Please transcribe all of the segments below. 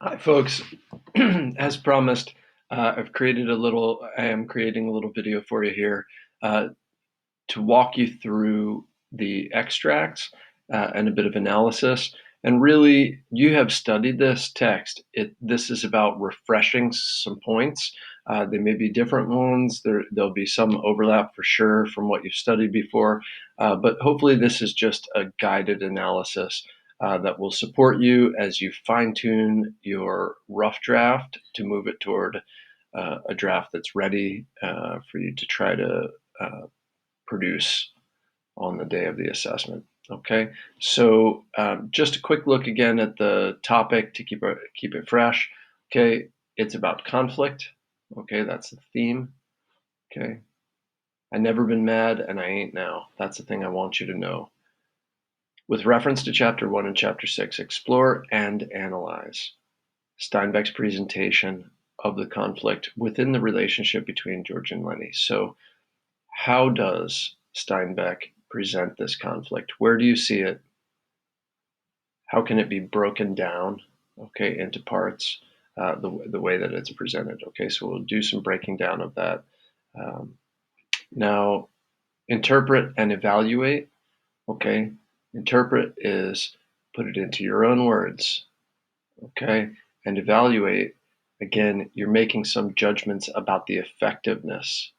Hi, folks. As promised, I am creating a little video for you here uh, to walk you through the extracts and a bit of analysis. And really, you have studied this text. This is about refreshing some points. They may be different ones. There'll be some overlap for sure from what you've studied before, but hopefully this is just a guided analysis that will support you as you fine-tune your rough draft to move it toward a draft that's ready for you to try to produce on the day of the assessment. Okay, so just a quick look again at the topic to keep it fresh. Okay, it's about conflict. Okay, that's the theme. Okay, I never been mad and I ain't now. That's the thing I want you to know. With reference to chapter 1 and chapter 6, explore and analyze Steinbeck's presentation of the conflict within the relationship between George and Lenny. So how does Steinbeck present this conflict? Where do you see it? How can it be broken down, okay, into parts, the way that it's presented? Okay, so we'll do some breaking down of that. Um, Now, interpret and evaluate, okay? Interpret is put it into your own words, okay? And evaluate, again, you're making some judgments about the effectiveness.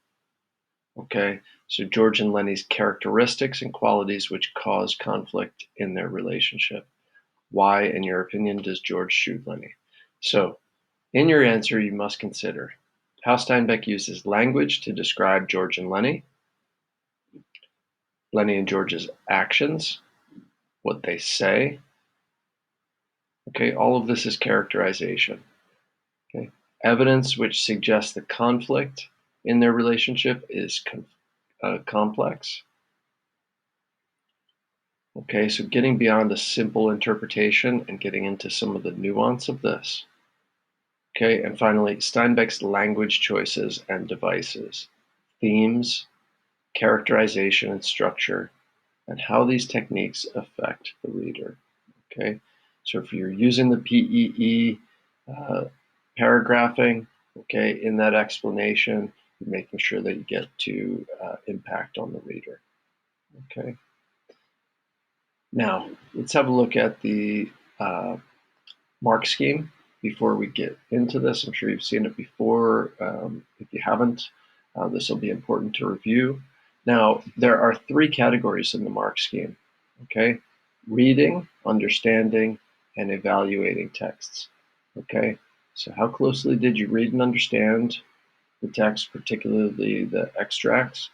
Okay, so George and Lenny's characteristics and qualities which cause conflict in their relationship. Why, in your opinion, does George shoot Lenny? So, in your answer, you must consider how Steinbeck uses language to describe George and Lenny and George's actions, what they say. Okay, all of this is characterization. Okay, evidence which suggests the conflict in their relationship is complex. Okay, so getting beyond a simple interpretation and getting into some of the nuance of this. Okay, and finally, Steinbeck's language choices and devices, themes, characterization and structure, and how these techniques affect the reader. Okay, so if you're using the PEE paragraphing, okay, in that explanation, you're making sure that you get to impact on the reader. Okay. Now, let's have a look at the mark scheme before we get into this. I'm sure you've seen it before. If you haven't, this will be important to review. Now, there are three categories in the mark scheme, okay? Reading, understanding, and evaluating texts, okay? So how closely did you read and understand the text, particularly the extracts,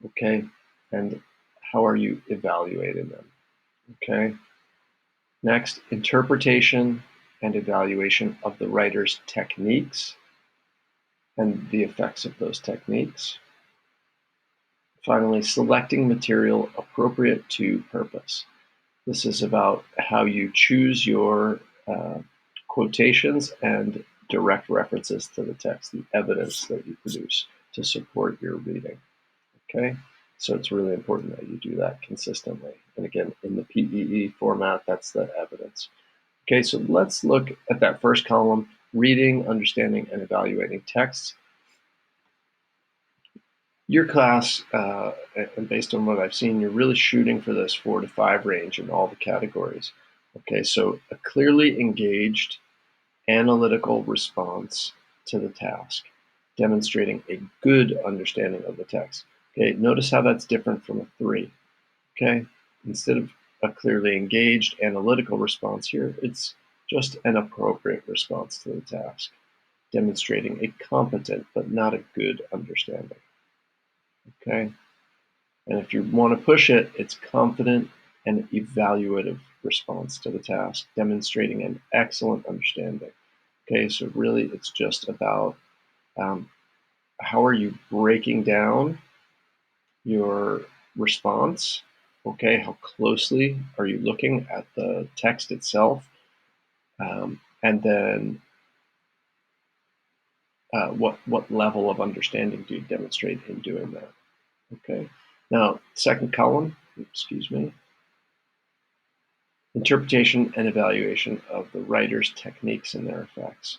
okay? And how are you evaluating them, okay? Next, interpretation and evaluation of the writer's techniques and the effects of those techniques. Finally, selecting material appropriate to purpose. This is about how you choose your quotations and direct references to the text, the evidence that you produce to support your reading. Okay, so it's really important that you do that consistently. And again, in the PEE format, that's the evidence. Okay, so let's look at that first column, reading, understanding, and evaluating texts. Your class, and based on what I've seen, you're really shooting for this 4 to 5 range in all the categories. Okay, so a clearly engaged analytical response to the task, demonstrating a good understanding of the text. Okay, notice how that's different from a 3. Okay, instead of a clearly engaged analytical response here, it's just an appropriate response to the task, demonstrating a competent but not a good understanding. Okay, and if you want to push it, it's confident and evaluative response to the task, demonstrating an excellent understanding. Okay, so really it's just about how are you breaking down your response. Okay, how closely are you looking at the text itself? And then what level of understanding do you demonstrate in doing that? Okay, now second column, excuse me. Interpretation and evaluation of the writer's techniques and their effects.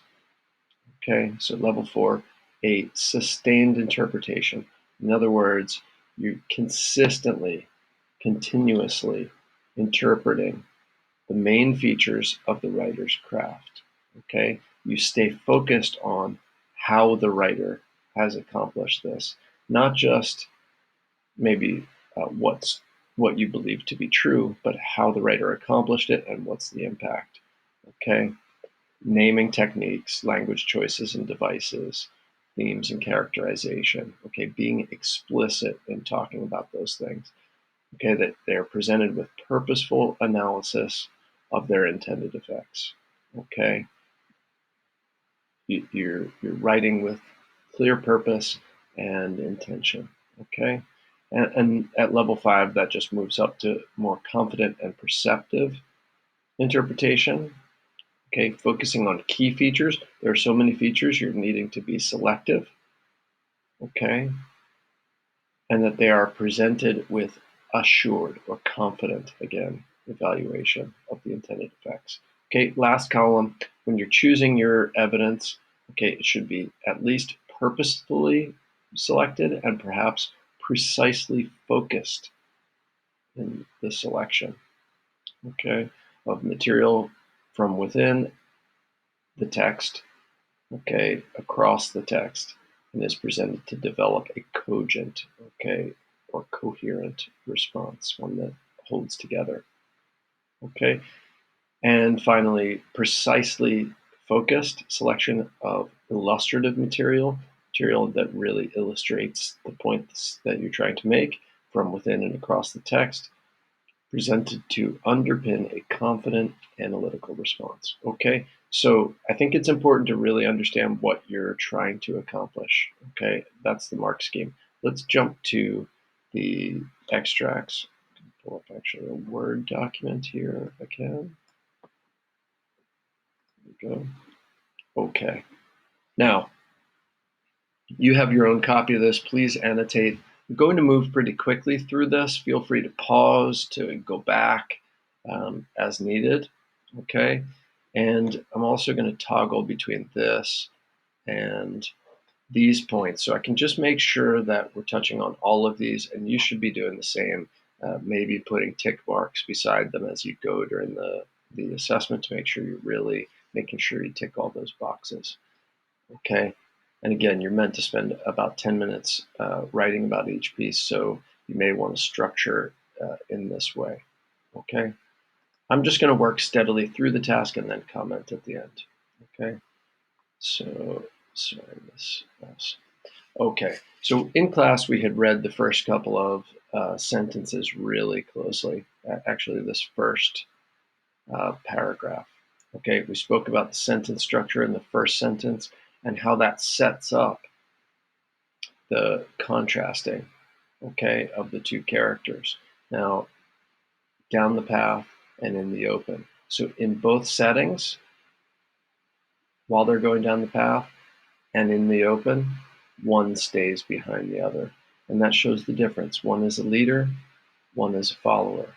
Okay, so level 4, a sustained interpretation. In other words, you consistently, continuously interpreting the main features of the writer's craft. Okay, you stay focused on how the writer has accomplished this, not just maybe what you believe to be true, but how the writer accomplished it and what's the impact. Okay, naming techniques, language choices and devices, themes and characterization. Okay, being explicit in talking about those things. Okay, that they're presented with purposeful analysis of their intended effects. Okay, you're writing with clear purpose and intention. Okay, and at level 5, that just moves up to more confident and perceptive interpretation. Okay, focusing on key features. There are so many features, you're needing to be selective. Okay, and that they are presented with assured or confident, again, evaluation of the intended effects. Okay, last column, when you're choosing your evidence, okay, it should be at least purposefully selected and perhaps precisely focused in the selection, okay, of material from within the text, okay, across the text, and is presented to develop a cogent, okay, or coherent response, one that holds together. Okay, and finally, precisely focused selection of illustrative material, material that really illustrates the points that you're trying to make from within and across the text, presented to underpin a confident analytical response. Okay, so I think it's important to really understand what you're trying to accomplish. Okay, that's the mark scheme. Let's jump to the extracts. Pull up actually a Word document here if I can. There we go. Okay, now you have your own copy of this. Please annotate. I'm going to move pretty quickly through this. Feel free to pause, to go back as needed. Okay, and I'm also going to toggle between this and these points, so I can just make sure that we're touching on all of these, and you should be doing the same, maybe putting tick marks beside them as you go during the assessment to make sure you're really making sure you tick all those boxes. Okay, and again, you're meant to spend about 10 minutes writing about each piece, so you may want to structure in this way. Okay, I'm just going to work steadily through the task and then comment at the end. Okay, so sorry, this. Okay, so in class we had read the first couple of sentences really closely. Actually, this first paragraph. Okay, we spoke about the sentence structure in the first sentence and how that sets up the contrasting, okay, of the two characters. Now, down the path and in the open. So in both settings, while they're going down the path and in the open, one stays behind the other. And that shows the difference. One is a leader, one is a follower.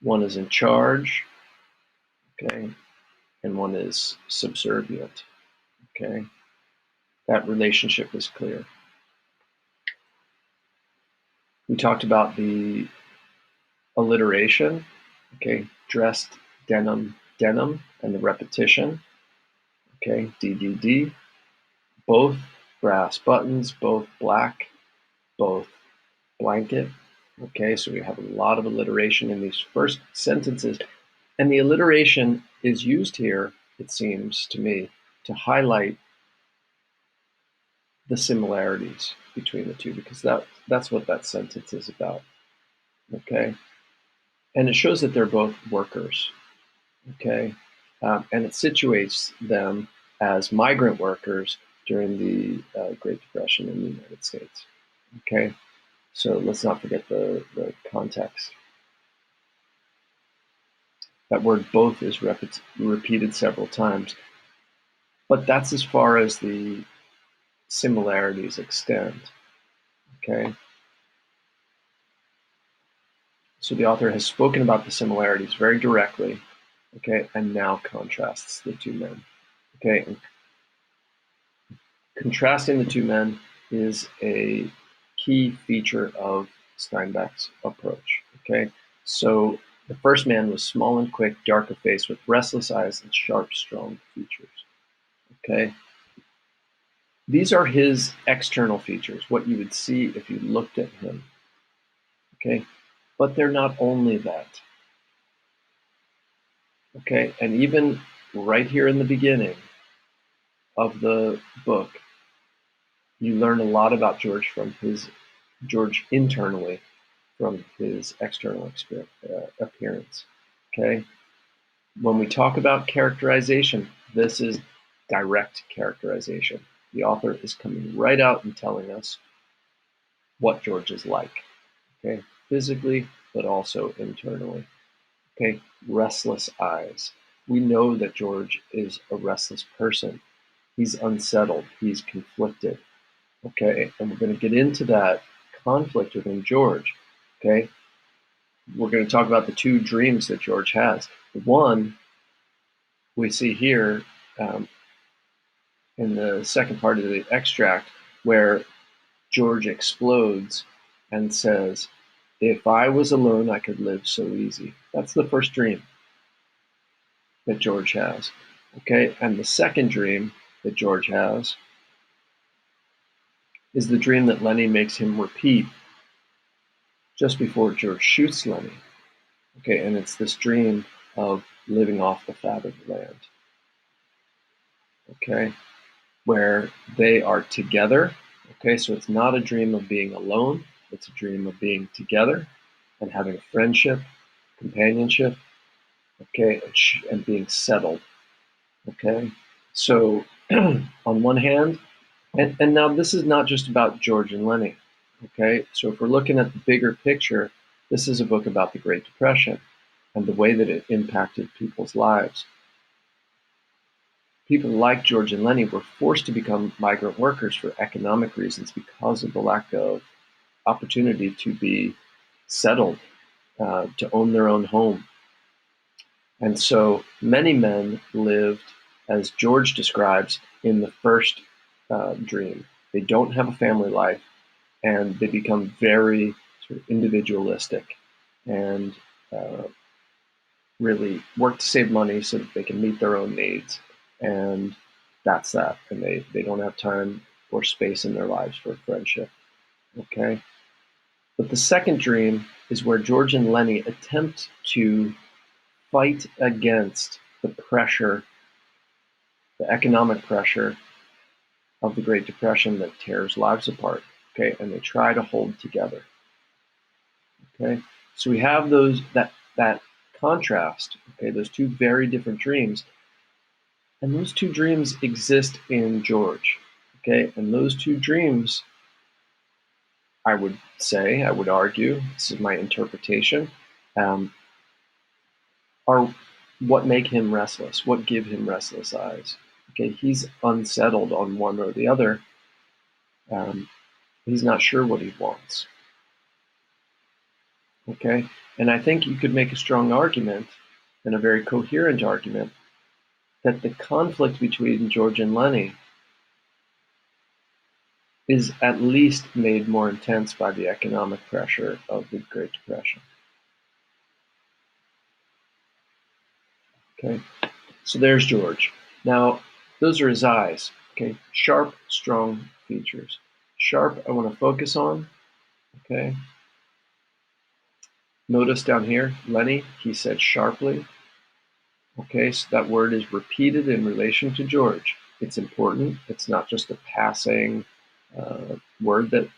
One is in charge, okay, and one is subservient, okay. That relationship is clear. We talked about the alliteration, okay, dressed, denim, denim, and the repetition, okay, DDD, both brass buttons, both black, both blanket, okay, so we have a lot of alliteration in these first sentences, and the alliteration is used here, it seems to me, to highlight the similarities between the two, because that's what that sentence is about, okay, and it shows that they're both workers, okay, and it situates them as migrant workers during the Great Depression in the United States, okay, so let's not forget the context. That word both is repeated several times, but that's as far as the similarities extend, okay. So the author has spoken about the similarities very directly, okay, and now contrasts the two men. Okay, and contrasting the two men is a key feature of Steinbeck's approach. Okay, so the first man was small and quick, dark of face, with restless eyes and sharp, strong features. Okay, these are his external features, what you would see if you looked at him. Okay, but they're not only that. Okay, and even right here in the beginning of the book, you learn a lot about George internally from his external appearance. Okay, when we talk about characterization, this is direct characterization. The author is coming right out and telling us what George is like. Okay, physically, but also internally. Okay, restless eyes. We know that George is a restless person. He's unsettled. He's conflicted. Okay, and we're going to get into that conflict within George. Okay, we're going to talk about the two dreams that George has. One we see here in the second part of the extract, where George explodes and says, "If I was alone, I could live so easy." That's the first dream that George has. Okay, and the second dream that George has is the dream that Lenny makes him repeat just before George shoots Lenny. Okay, and it's this dream of living off the fat of the land. Okay, where they are together. Okay, so it's not a dream of being alone, it's a dream of being together and having a friendship, companionship, okay, and being settled. Okay, so on one hand, and now this is not just about George and Lenny. Okay, so if we're looking at the bigger picture, this is a book about the Great Depression and the way that it impacted people's lives. People like George and Lenny were forced to become migrant workers for economic reasons because of the lack of opportunity to be settled, to own their own home. And so many men lived, as George describes in the first dream. They don't have a family life, and they become very sort of individualistic and really work to save money so that they can meet their own needs. And that's that. And they don't have time or space in their lives for friendship. Okay. But the second dream is where George and Lenny attempt to fight against the pressure, the economic pressure of the Great Depression that tears lives apart. Okay. And they try to hold together. Okay. So we have that contrast, okay, those two very different dreams. And those two dreams exist in George. Okay. And those two dreams, I would say, I would argue, this is my interpretation, um, are what make him restless, what give him restless eyes. Okay. He's unsettled on one or the other. Um, he's not sure what he wants. Okay. And I think you could make a strong argument and a very coherent argument that the conflict between George and Lenny is at least made more intense by the economic pressure of the Great Depression. Okay, so there's George. Now, those are his eyes. Okay, sharp, strong features. Sharp, I want to focus on. Okay, notice down here, Lenny, he said sharply. Okay, so that word is repeated in relation to George. It's important. It's not just a passing word that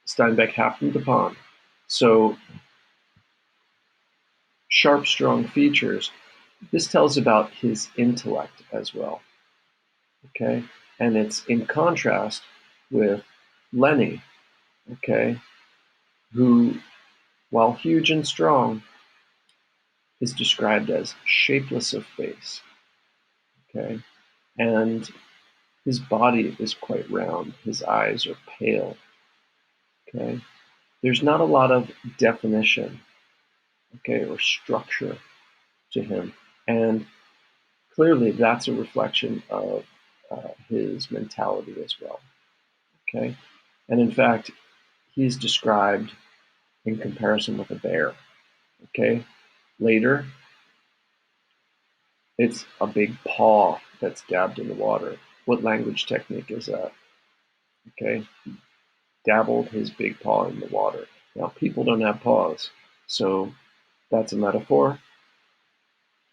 Steinbeck happened upon. So, sharp, strong features. This tells about his intellect as well. Okay, and it's in contrast with Lenny. Okay, who, while huge and strong, is described as shapeless of face. Okay, and his body is quite round. His eyes are pale. Okay, there's not a lot of definition okay, or structure to him. And clearly that's a reflection of his mentality as well, okay? And in fact, he's described in comparison with a bear, okay? Later, it's a big paw that's dabbed in the water. What language technique is that? Okay, dabbled his big paw in the water. Now, people don't have paws, so that's a metaphor.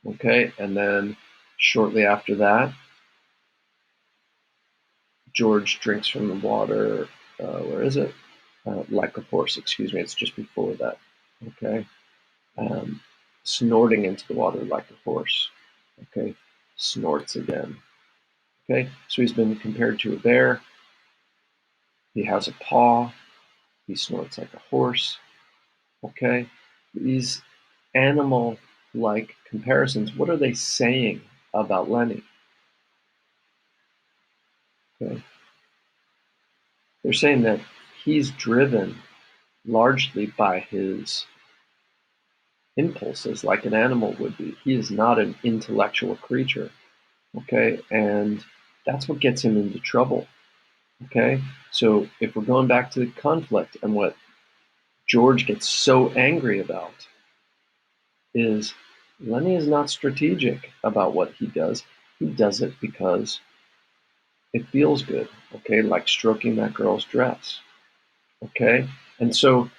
Okay, and then shortly after that, George drinks from the water. Where is it? Like a horse, excuse me, it's just before that. Okay, um, snorting into the water like a horse. Okay, snorts again. Okay, so he's been compared to a bear. He has a paw. He snorts like a horse. Okay, these animal-like comparisons, what are they saying about Lenny? Okay, they're saying that he's driven largely by his impulses, like an animal would be. He is not an intellectual creature. Okay, and that's what gets him into trouble. Okay, so if we're going back to the conflict and what George gets so angry about is Lenny is not strategic about what he does. He does it because it feels good, okay, like stroking that girl's dress, okay? And so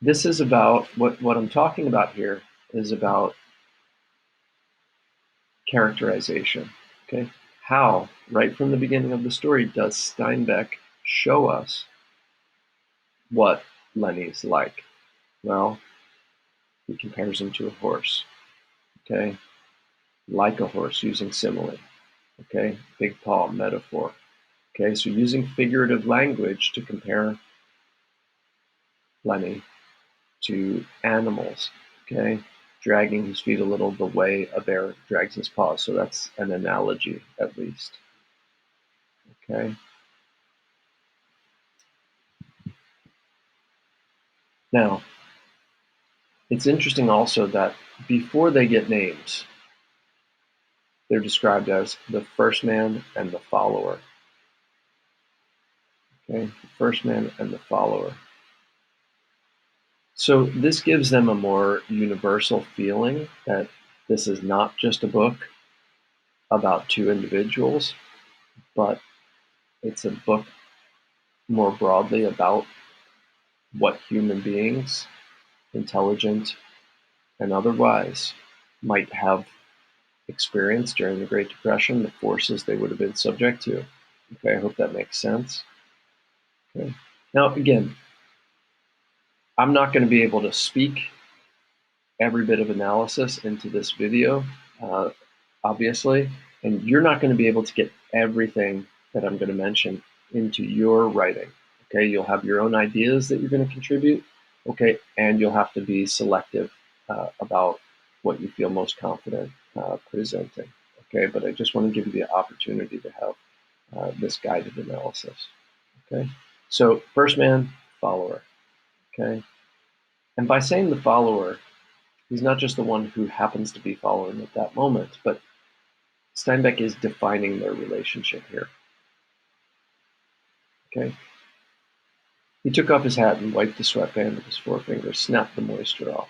this is about what I'm talking about here is about characterization, okay? How, right from the beginning of the story, does Steinbeck show us what Lenny's like? Well, he compares him to a horse, okay? Like a horse, using simile, okay? Big paw, metaphor, okay? So using figurative language to compare Lenny to animals, okay? Dragging his feet a little the way a bear drags his paws. So that's an analogy, at least, okay? Now, it's interesting also that before they get names, they're described as the first man and the follower, okay? The first man and the follower. So this gives them a more universal feeling that this is not just a book about two individuals, but it's a book more broadly about what human beings, intelligent and otherwise, might have experienced during the Great Depression, the forces they would have been subject to. Okay, I hope that makes sense. Okay. Now, again, I'm not going to be able to speak every bit of analysis into this video, uh, obviously, and you're not going to be able to get everything that I'm going to mention into your writing. Okay, you'll have your own ideas that you're going to contribute. Okay, and you'll have to be selective about what you feel most confident presenting. Okay, but I just want to give you the opportunity to have this guided analysis. Okay, so first man, follower. Okay, and by saying the follower, he's not just the one who happens to be following at that moment, but Steinbeck is defining their relationship here. Okay. He took off his hat and wiped the sweatband with his forefinger, snapped the moisture off.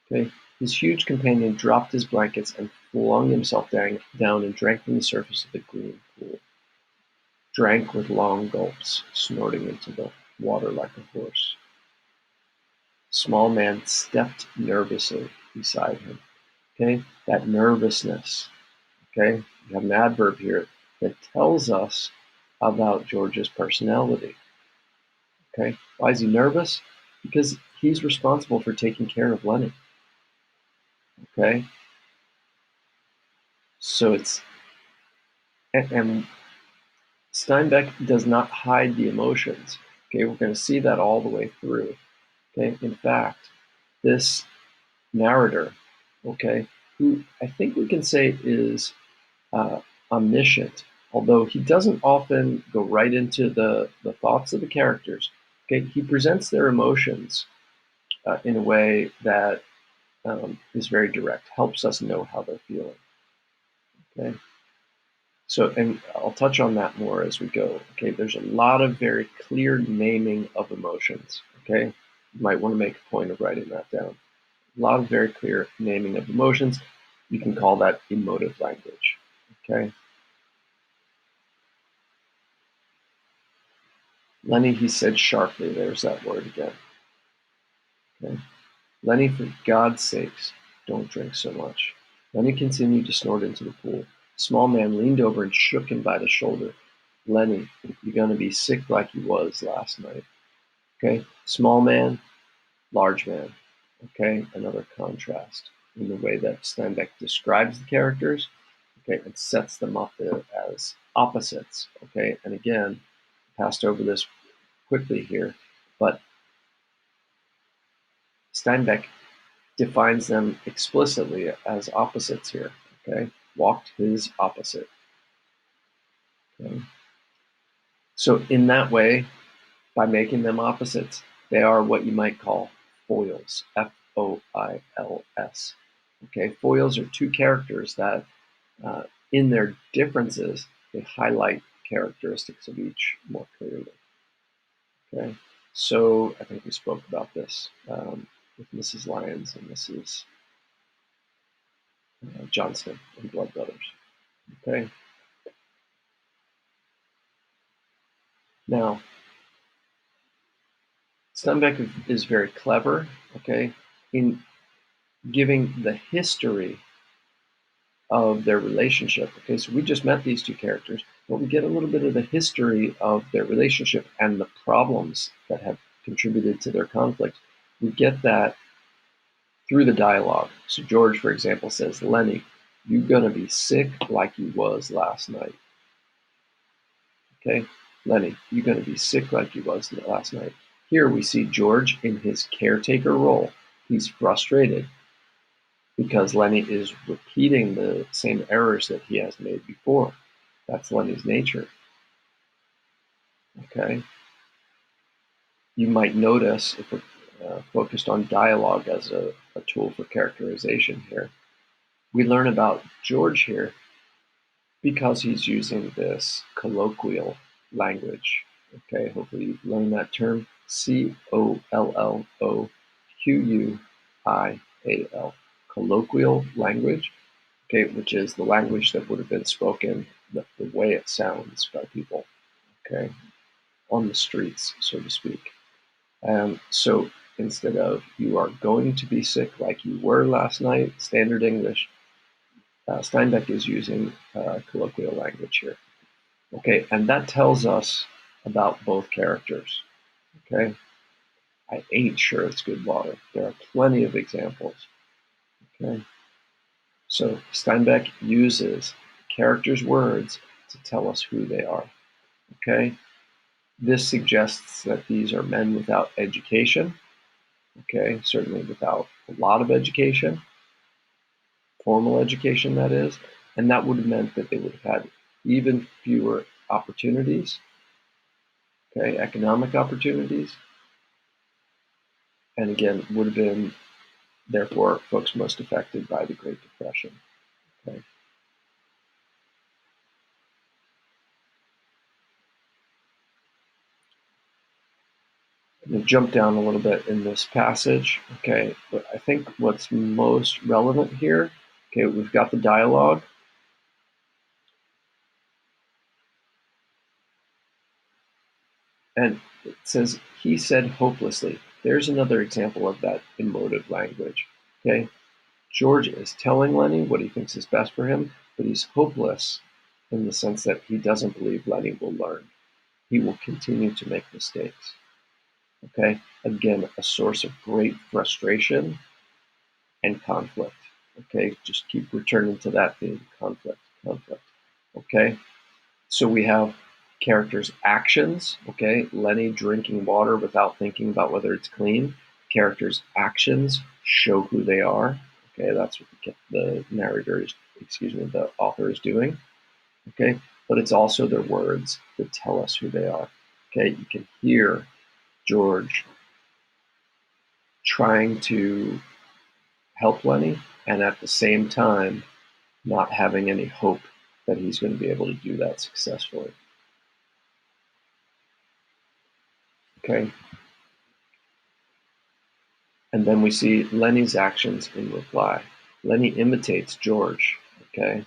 Okay. His huge companion dropped his blankets and flung himself down and drank from the surface of the green pool. Drank with long gulps, snorting into the water like a horse. Small man stepped nervously beside him. Okay. That nervousness. Okay. You have an adverb here that tells us about George's personality. Okay. Why is he nervous? Because he's responsible for taking care of Lenny. Okay. So and Steinbeck does not hide the emotions. Okay. We're going to see that all the way through. Okay. In fact, this narrator, okay, who I think we can say is uh, omniscient, although he doesn't often go right into the thoughts of the characters. Okay. He presents their emotions in a way that is very direct, helps us know how they're feeling. Okay. So, and I'll touch on that more as we go. Okay, there's a lot of very clear naming of emotions. Okay, you might want to make a point of writing that down. A lot of very clear naming of emotions. You can call that emotive language. Okay, Lenny, he said sharply. There's that word again. Okay, Lenny, for God's sakes, don't drink so much. Lenny continued to snort into the pool. The small man leaned over and shook him by the shoulder. Lenny, you're gonna be sick like you was last night. Okay, small man, large man. Okay, another contrast in the way that Steinbeck describes the characters. Okay, and sets them up as opposites. Okay, and again, passed over this quickly here, but Steinbeck defines them explicitly as opposites here. Okay, walked his opposite. Okay, so in that way, by making them opposites, they are what you might call foils. Foils. Okay, foils are two characters that, uh, in their differences, they highlight characteristics of each more clearly. Okay, so I think we spoke about this with Mrs. Lyons and Mrs. Johnston in Blood Brothers. Okay, now Steinbeck is very clever. Okay, in giving the history of their relationship. Okay, so we just met these two characters, but we get a little bit of the history of their relationship and the problems that have contributed to their conflict. We get that through the dialogue. So George, for example, says, Lenny, you gonna be sick like you was last night. Okay, Lenny, you gonna be sick like you was last night. Here we see George in his caretaker role. He's frustrated because Lenny is repeating the same errors that he has made before. That's Lenny's nature. Okay. You might notice if we're focused on dialogue as a tool for characterization here, we learn about George here because he's using this colloquial language. Okay, hopefully you've learned that term, Colloquial, colloquial language, okay, which is the language that would have been spoken the way it sounds by people, okay, on the streets, so to speak. So instead of you are going to be sick like you were last night, standard English, Steinbeck is using colloquial language here. Okay, and that tells us about both characters. Okay, I ain't sure it's good water. There are plenty of examples. Okay, so Steinbeck uses characters' words to tell us who they are. Okay, this suggests that these are men without education. Okay, certainly without a lot of education, formal education, that is, and that would have meant that they would have had even fewer opportunities, okay, economic opportunities, and again, would have been therefore folks most affected by the Great Depression. Okay. I'm going to jump down a little bit in this passage. Okay, but I think what's most relevant here, okay, we've got the dialogue. And it says, he said hopelessly. There's another example of that emotive language. Okay, George is telling Lenny what he thinks is best for him, but he's hopeless in the sense that he doesn't believe Lenny will learn. He will continue to make mistakes. Okay, again, a source of great frustration and conflict. Okay, just keep returning to that theme, conflict, conflict. Okay, so we have characters' actions. Okay, Lenny drinking water without thinking about whether it's clean. Characters' actions show who they are. Okay, that's what the narrator is, excuse me, the author is doing. Okay, but it's also their words that tell us who they are. Okay, you can hear George trying to help Lenny, and at the same time, not having any hope that he's going to be able to do that successfully. Okay. And then we see Lenny's actions in reply. Lenny imitates George. Okay.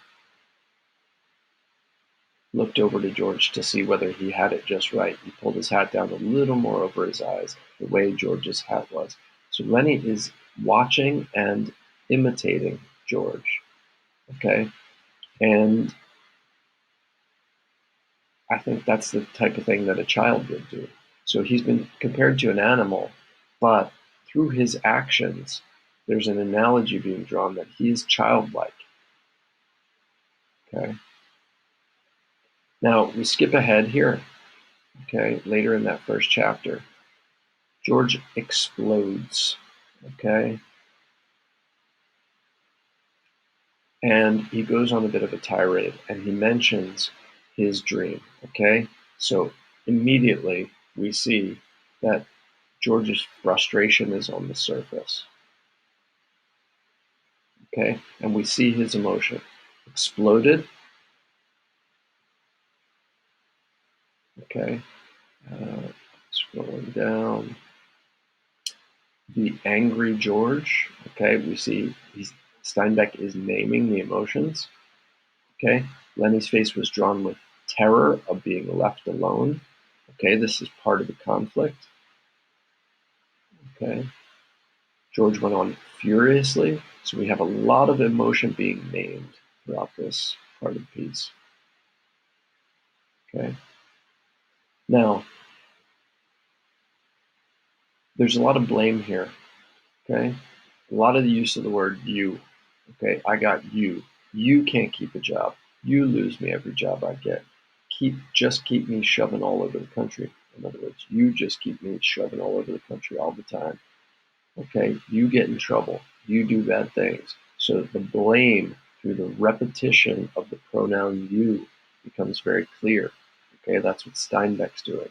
Looked over to George to see whether he had it just right. He pulled his hat down a little more over his eyes, the way George's hat was. So Lenny is watching and imitating George. Okay. And I think that's the type of thing that a child would do. So he's been compared to an animal, but through his actions, there's an analogy being drawn that he is childlike. Okay. Now we skip ahead here. Okay. Later in that first chapter, George explodes. Okay. And he goes on a bit of a tirade and he mentions his dream. Okay. So immediately we see that George's frustration is on the surface. Okay, and we see his emotion exploded. Okay, scrolling down, the angry George. Okay, we see Steinbeck is naming the emotions. Okay, Lenny's face was drawn with terror of being left alone. Okay, this is part of the conflict. Okay, George went on furiously. So we have a lot of emotion being named throughout this part of the piece. Okay, now there's a lot of blame here. Okay, a lot of the use of the word you. Okay, I got you. You can't keep a job. You lose me every job I get. Just keep me shoving all over the country. In other words, you just keep me shoving all over the country all the time. Okay, you get in trouble. You do bad things. So the blame through the repetition of the pronoun you becomes very clear. Okay, that's what Steinbeck's doing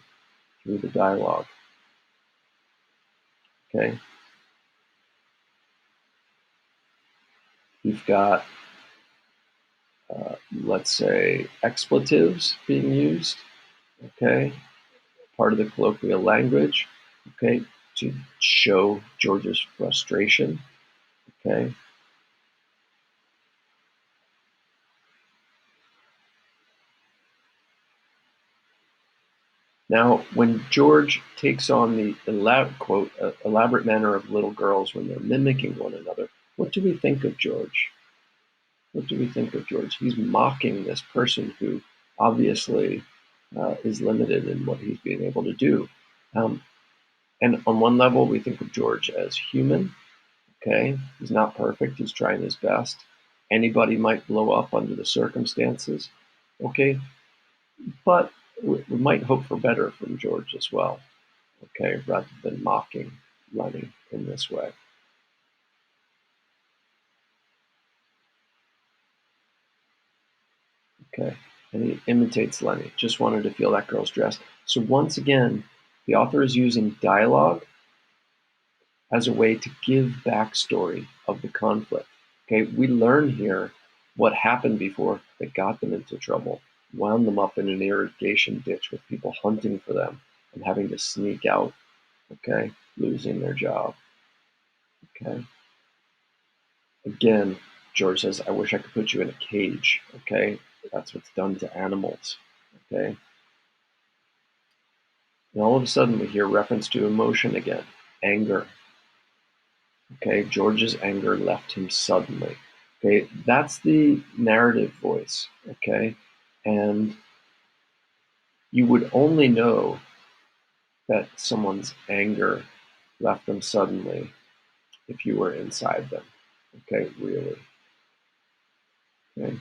through the dialogue. Okay, you've got let's say, expletives being used, okay, part of the colloquial language, okay, to show George's frustration, okay. Now, when George takes on the elaborate manner of little girls when they're mimicking one another, what do we think of George? What do we think of George? He's mocking this person who obviously is limited in what he's being able to do. Um, And on one level, we think of George as human. Okay, he's not perfect. He's trying his best. Anybody might blow up under the circumstances. Okay, but we might hope for better from George as well. Okay, rather than mocking Lenny in this way. Okay, and he imitates Lenny. Just wanted to feel that girl's dress. So once again, the author is using dialogue as a way to give backstory of the conflict. Okay, we learn here what happened before that got them into trouble, wound them up in an irrigation ditch with people hunting for them and having to sneak out, okay, losing their job. Okay. Again, George says, I wish I could put you in a cage. Okay. That's what's done to animals. Okay. And all of a sudden we hear reference to emotion again, anger. Okay, George's anger left him suddenly. Okay, that's the narrative voice. Okay, and you would only know that someone's anger left them suddenly if you were inside them. Okay, really. Okay,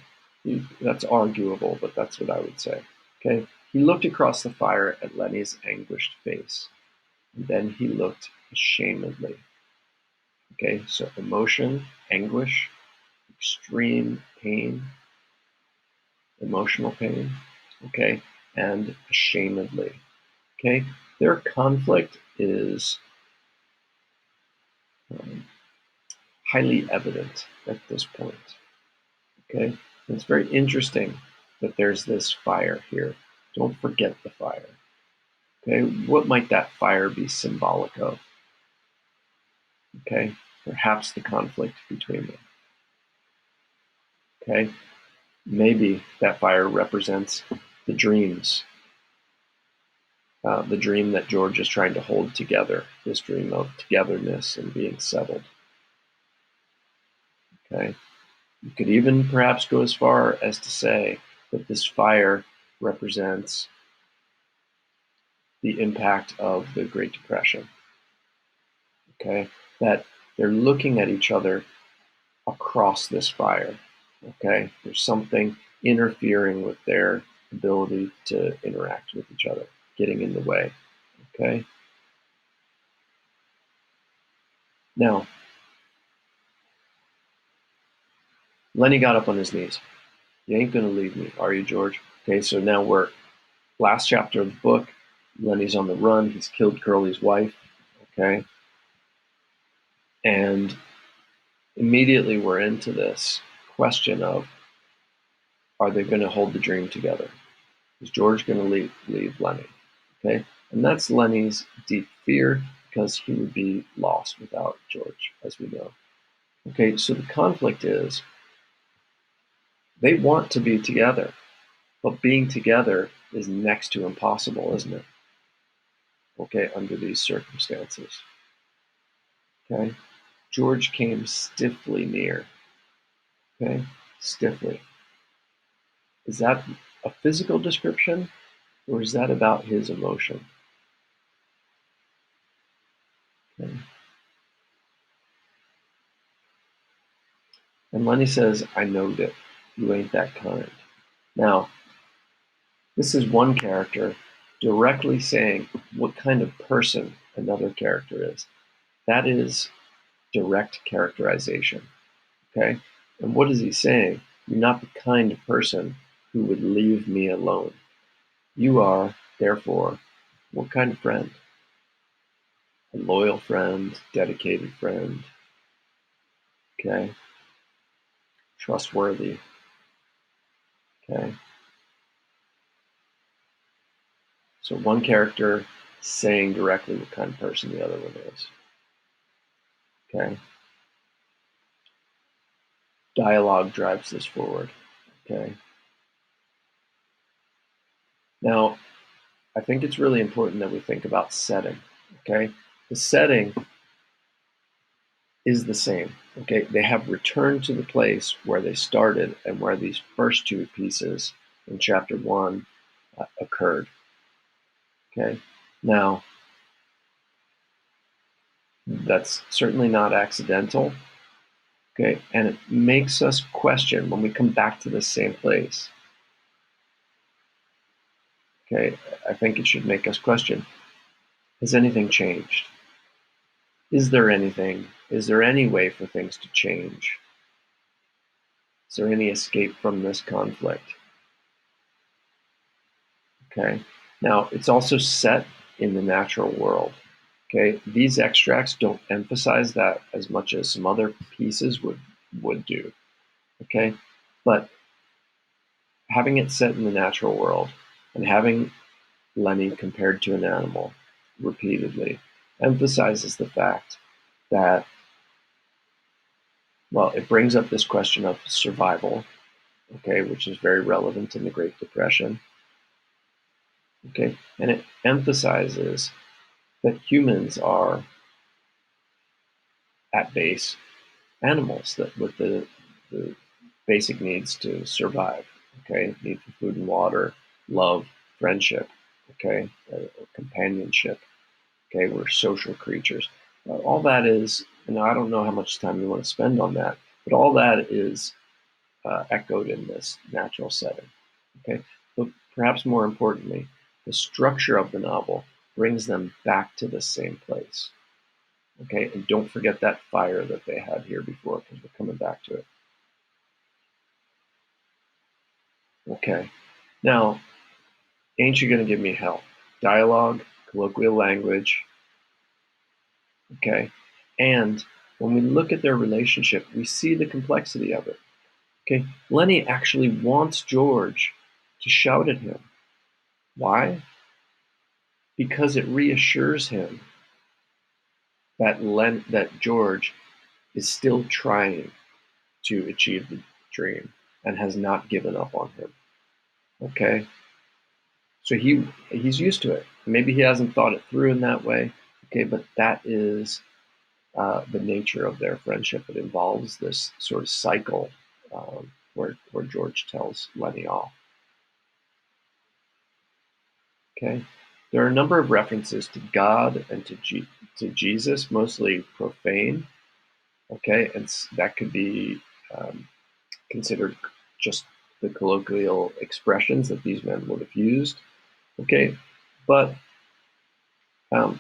that's arguable, but that's what I would say. Okay, he looked across the fire at Lenny's anguished face, and then he looked ashamedly. Okay, so emotion, anguish, extreme pain, emotional pain, okay, and ashamedly, okay. Their conflict is um, highly evident at this point. Okay, and it's very interesting that there's this fire here. Don't forget the fire. Okay, what might that fire be symbolic of? Okay, perhaps the conflict between them. Okay, maybe that fire represents the dreams, the dream that George is trying to hold together, this dream of togetherness and being settled. Okay, you could even perhaps go as far as to say that this fire represents the impact of the Great Depression. Okay, that they're looking at each other across this fire. Okay, there's something interfering with their ability to interact with each other, getting in the way. Okay, now Lenny got up on his knees. You ain't gonna leave me, are you, George? Okay, so now we're last chapter of the book. Lenny's on the run. He's killed Curly's wife. Okay, and immediately we're into this question of, are they going to hold the dream together? Is George going to leave Lenny? Okay, and that's Lenny's deep fear because he would be lost without George, as we know. Okay, so the conflict is they want to be together, but being together is next to impossible, isn't it? Okay, under these circumstances. Okay, George came stiffly near. Okay, stiffly. Is that a physical description or is that about his emotion? Okay. And Lenny says, I knowed it. You ain't that kind. Now, this is one character directly saying what kind of person another character is. That is direct characterization. Okay? And what is he saying? You're not the kind of person who would leave me alone. You are, therefore, what kind of friend? A loyal friend, dedicated friend, okay? Trustworthy, okay? So one character saying directly what kind of person the other one is, okay? Dialogue drives this forward, okay? Now, I think it's really important that we think about setting, okay? The setting is the same, okay? They have returned to the place where they started and where these first two pieces in chapter one occurred, okay? Now, that's certainly not accidental, okay? And it makes us question when we come back to the same place, okay? I think it should make us question, has anything changed? Is there anything? Is there any way for things to change? Is there any escape from this conflict? Okay. Now, it's also set in the natural world. Okay. These extracts don't emphasize that as much as some other pieces would do. Okay. But having it set in the natural world and having Lenny compared to an animal repeatedly emphasizes the fact that, well, it brings up this question of survival, okay, which is very relevant in the Great Depression, okay, and it emphasizes that humans are at base animals that with the basic needs to survive, okay, need for food and water, love, friendship, okay, companionship, okay, we're social creatures. All that is, and I don't know how much time you want to spend on that, but all that is echoed in this natural setting. Okay, but perhaps more importantly, the structure of the novel brings them back to the same place. Okay, and don't forget that fire that they had here before because we're coming back to it. Okay, now, ain't you gonna give me hell? Dialogue, colloquial language, okay, and when we look at their relationship, we see the complexity of it. Okay, Lenny actually wants George to shout at him. Why? Because it reassures him that George is still trying to achieve the dream and has not given up on him. Okay, so he's used to it. Maybe he hasn't thought it through in that way. Okay, but that is the nature of their friendship. It involves this sort of cycle where George tells Lenny off. Okay, there are a number of references to God and to Jesus, mostly profane. Okay, and that could be considered just the colloquial expressions that these men would have used. Okay, but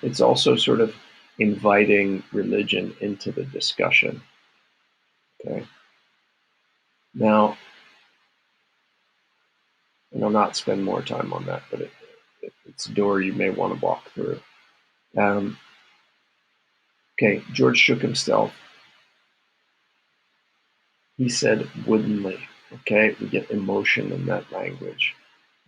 it's also sort of inviting religion into the discussion. Okay, now, and I'll not spend more time on that, but it's a door you may want to walk through. Okay, George shook himself. He said woodenly. Okay, we get emotion in that language.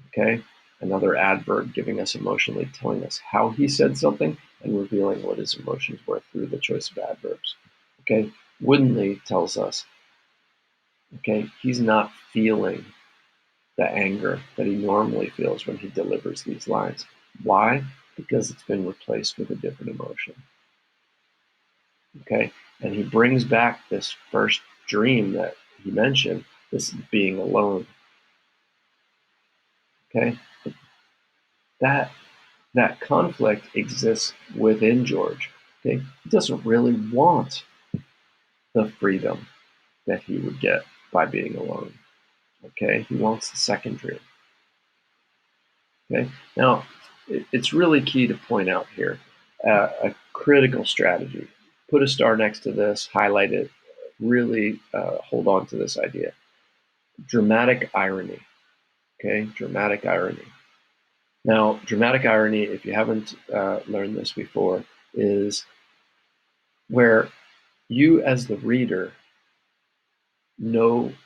Okay, another adverb giving us emotionally, telling us how he said something and revealing what his emotions were through the choice of adverbs. Okay, woodenly tells us, okay, he's not feeling the anger that he normally feels when he delivers these lines. Why? Because it's been replaced with a different emotion. Okay, and he brings back this first dream that he mentioned, this being alone. Okay, that that conflict exists within George. Okay, he doesn't really want the freedom that he would get by being alone. Okay, he wants the second dream. Okay, now it's really key to point out here a critical strategy. Put a star next to this, highlight it, really hold on to this idea. Dramatic irony. Okay, dramatic irony. Now, dramatic irony, if you haven't learned this before, is where you as the reader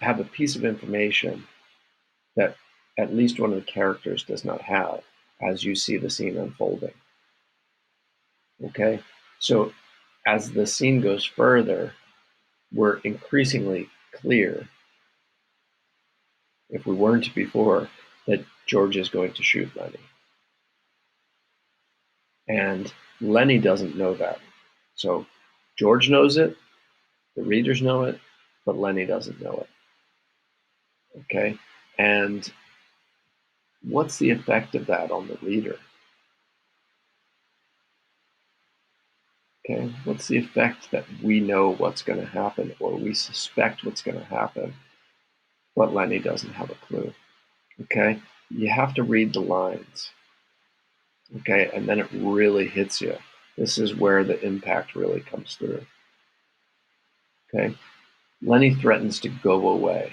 have a piece of information that at least one of the characters does not have as you see the scene unfolding. Okay, so as the scene goes further, we're increasingly clear, if we weren't before, that George is going to shoot Lenny. And Lenny doesn't know that. So George knows it, the readers know it, but Lenny doesn't know it. Okay, and what's the effect of that on the reader? Okay, what's the effect that we know what's going to happen or we suspect what's going to happen, but Lenny doesn't have a clue? Okay, you have to read the lines. Okay, and then it really hits you. This is where the impact really comes through. Okay, Lenny threatens to go away.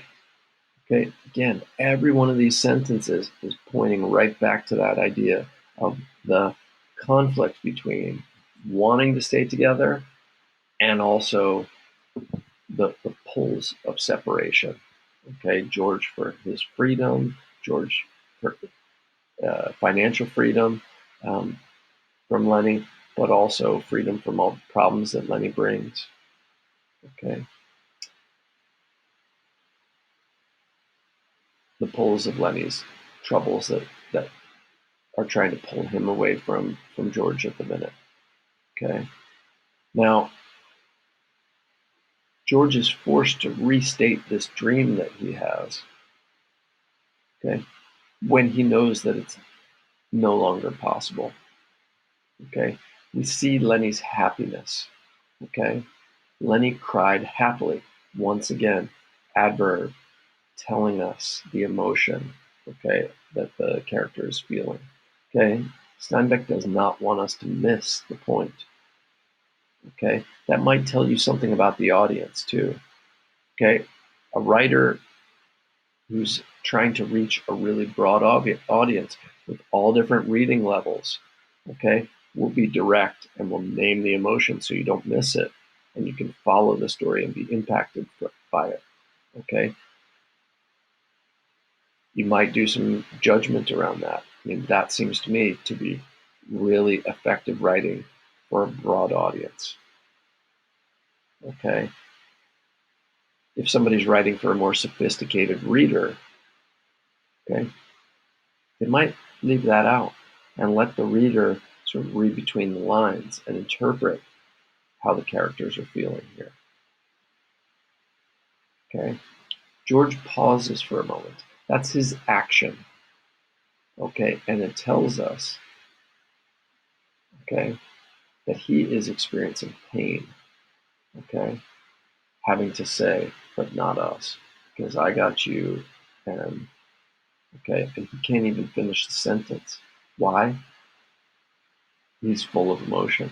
Okay, again, every one of these sentences is pointing right back to that idea of the conflict between wanting to stay together and also the pulls of separation. Okay, George for his freedom, George for financial freedom from Lenny, but also freedom from all the problems that Lenny brings. Okay, the pulls of Lenny's troubles that are trying to pull him away from George at the minute. Okay, now George is forced to restate this dream that he has. Okay, when he knows that it's no longer possible. Okay, we see Lenny's happiness. Okay, Lenny cried happily once again. Adverb telling us the emotion. Okay, that the character is feeling. Okay, Steinbeck does not want us to miss the point. Okay, that might tell you something about the audience too. Okay, a writer who's trying to reach a really broad audience with all different reading levels, okay, will be direct and will name the emotion so you don't miss it. and you can follow the story and be impacted by it. Okay. You might do some judgment around that. I mean, that seems to me to be really effective writing for a broad audience. Okay. If somebody's writing for a more sophisticated reader, okay, they might leave that out and let the reader sort of read between the lines and interpret how the characters are feeling here. Okay. George pauses for a moment. That's his action. Okay. And it tells us, okay, that he is experiencing pain. Okay. Having to say, but not us, because I got you, and okay, and he can't even finish the sentence. Why? He's full of emotion.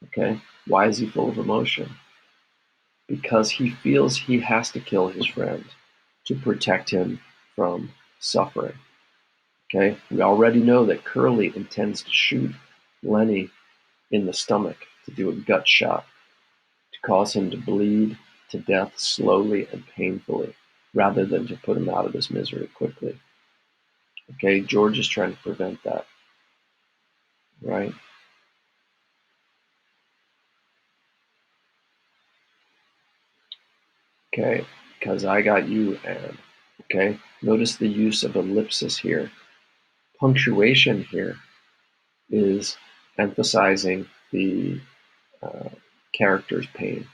Okay, why is he full of emotion? Because he feels he has to kill his friend to protect him from suffering. Okay, we already know that Curly intends to shoot Lenny in the stomach to do a gut shot, to cause him to bleed to death slowly and painfully, rather than to put him out of his misery quickly. Okay, George is trying to prevent that, right? Okay, because I got you, and okay, notice the use of ellipsis here. Punctuation here is emphasizing the uh, character's pain,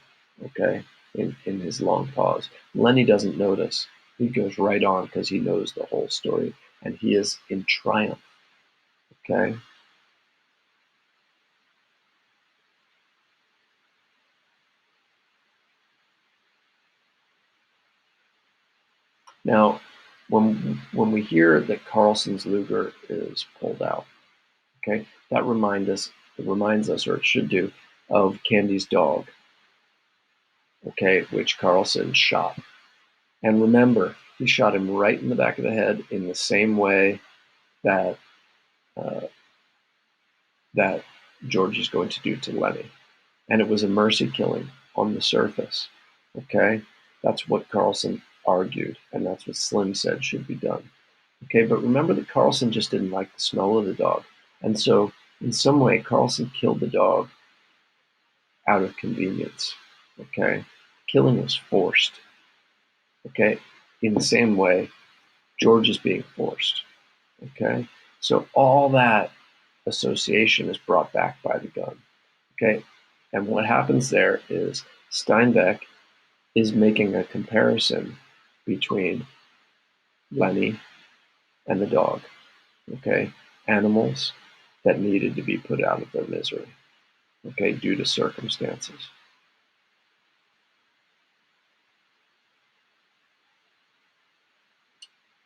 okay, in his long pause. Lenny doesn't notice. He goes right on because he knows the whole story, and he is in triumph, okay? Now, when we hear that Carlson's Luger is pulled out, okay, that reminds us, or it should do, of Candy's dog, okay, which Carlson shot. And remember, he shot him right in the back of the head in the same way that uh, that George is going to do to Lenny. And it was a mercy killing on the surface. Okay, that's what Carlson argued, and that's what Slim said should be done. Okay, but remember that Carlson just didn't like the smell of the dog, and so in some way Carlson killed the dog out of convenience. Okay, killing was forced. Okay, in the same way George is being forced. Okay, so all that association is brought back by the gun. Okay, and what happens there is Steinbeck is making a comparison between Lenny and the dog. Okay, animals that needed to be put out of their misery. Okay, due to circumstances.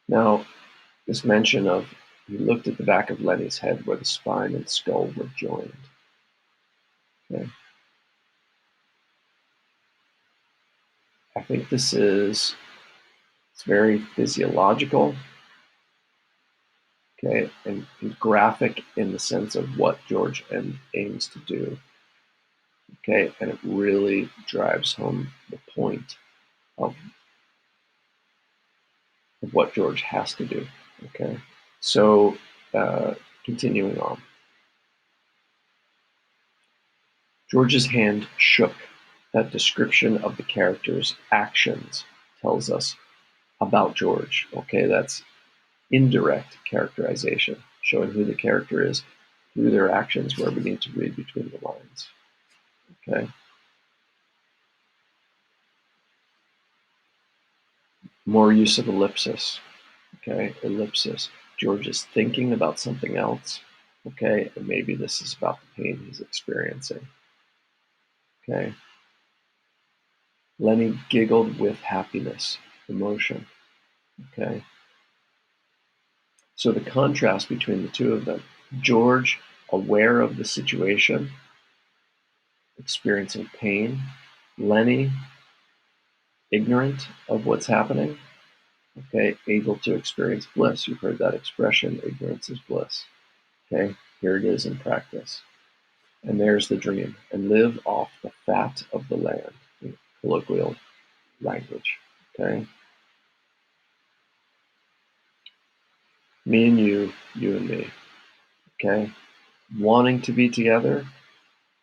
Now, this mention of he looked at the back of Lenny's head where the spine and skull were joined. Okay, I think this is it's very physiological, okay, and graphic in the sense of what George aims to do, okay, and it really drives home the point of, of what George has to do, okay. So, uh, continuing on, George's hand shook. That description of the character's actions tells us about George, okay, that's indirect characterization, showing who the character is through their actions where we need to read between the lines, okay. More use of ellipsis. Okay, ellipsis. George is thinking about something else. Okay, and maybe this is about the pain he's experiencing. Okay. Lenny giggled with happiness, emotion. Okay. So the contrast between the two of them, George aware of the situation, experiencing pain, Lenny ignorant of what's happening, okay, able to experience bliss. You've heard that expression, ignorance is bliss. Okay, here it is in practice. And there's the dream, and live off the fat of the land, in colloquial language. Okay? Me and you and me. Okay? Wanting to be together,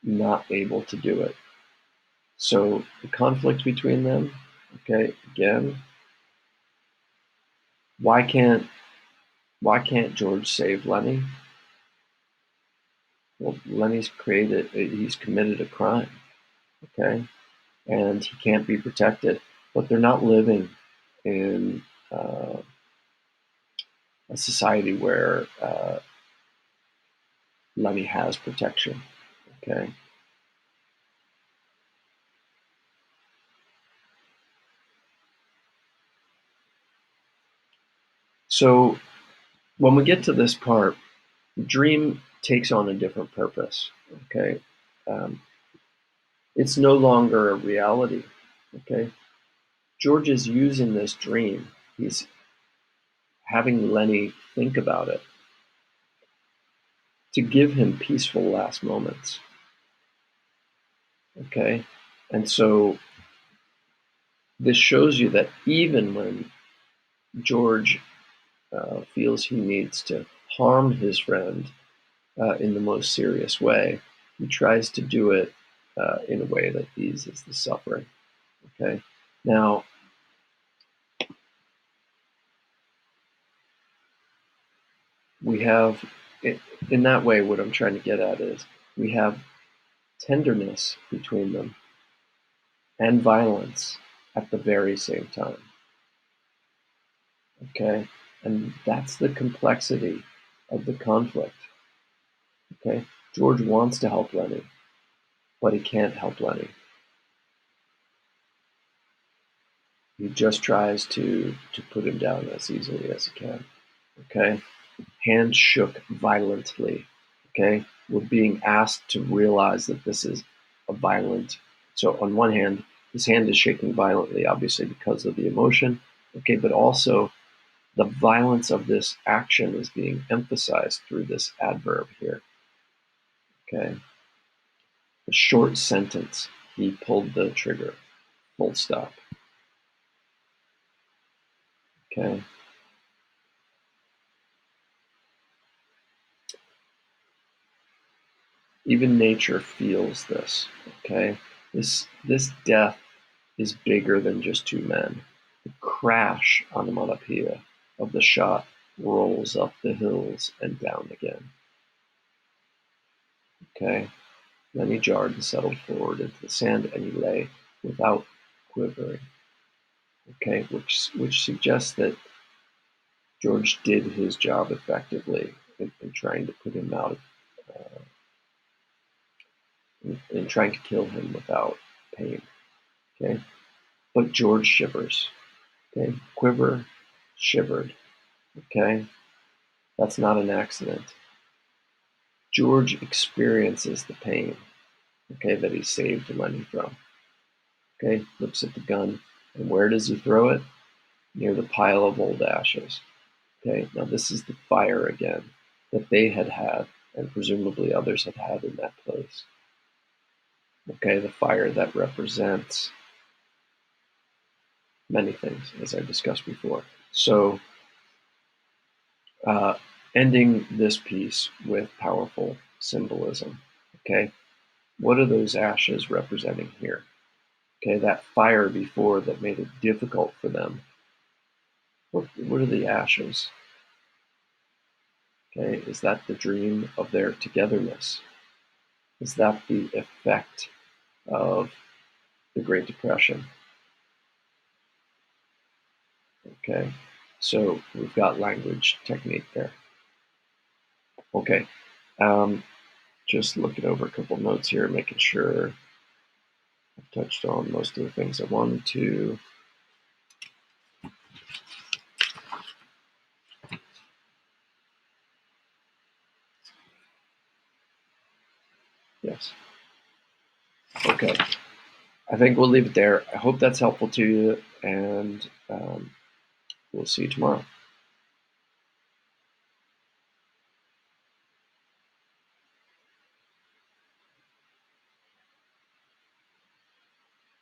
not able to do it. So the conflict between them, okay, again, why can't George save Lenny? Well, he's committed a crime, okay, and he can't be protected. But they're not living in uh, a society where Lenny has protection, okay. So when we get to this part, dream takes on a different purpose, okay. Um, it's no longer a reality, okay. George is using this dream. He's having Lenny think about it to give him peaceful last moments. Okay. And so this shows you that even when George feels he needs to harm his friend in the most serious way, he tries to do it in a way that eases the suffering. Okay. Now, we have, in that way, what I'm trying to get at is we have tenderness between them and violence at the very same time. Okay. And that's the complexity of the conflict. Okay. George wants to help Lenny, but he can't help Lenny. He just tries to put him down as easily as he can. Okay. Hands shook violently. Okay. We're being asked to realize that this is a violent. So on one hand, his hand is shaking violently, obviously because of the emotion. Okay. But also the violence of this action is being emphasized through this adverb here. Okay. A short sentence. He pulled the trigger. Full stop. Okay. Even nature feels this. Okay. This death is bigger than just two men. The crash onomatopoeia of the shot rolls up the hills and down again. Okay. Then he jarred and settled forward into the sand, and he lay without quivering. Okay, which suggests that George did his job effectively in trying to put him out, uh, in trying to kill him without pain. Okay, but George shivers. Okay, quiver, shivered. Okay, that's not an accident. George experiences the pain. Okay, that he saved Lenny from. Okay, looks at the gun, and where does he throw it? Near the pile of old ashes. Okay, now this is the fire again that they had had, and presumably others had had in that place. Okay, the fire that represents many things, as I discussed before. So, uh, ending this piece with powerful symbolism. Okay, what are those ashes representing here? Okay, that fire before that made it difficult for them. What are the ashes? Okay, is that the dream of their togetherness? Is that the effect of the Great Depression? Okay, so we've got language technique there. Okay, um, just looking over a couple notes here, making sure I've touched on most of the things I wanted to. Yes. Okay. I think we'll leave it there. I hope that's helpful to you, and we'll see you tomorrow.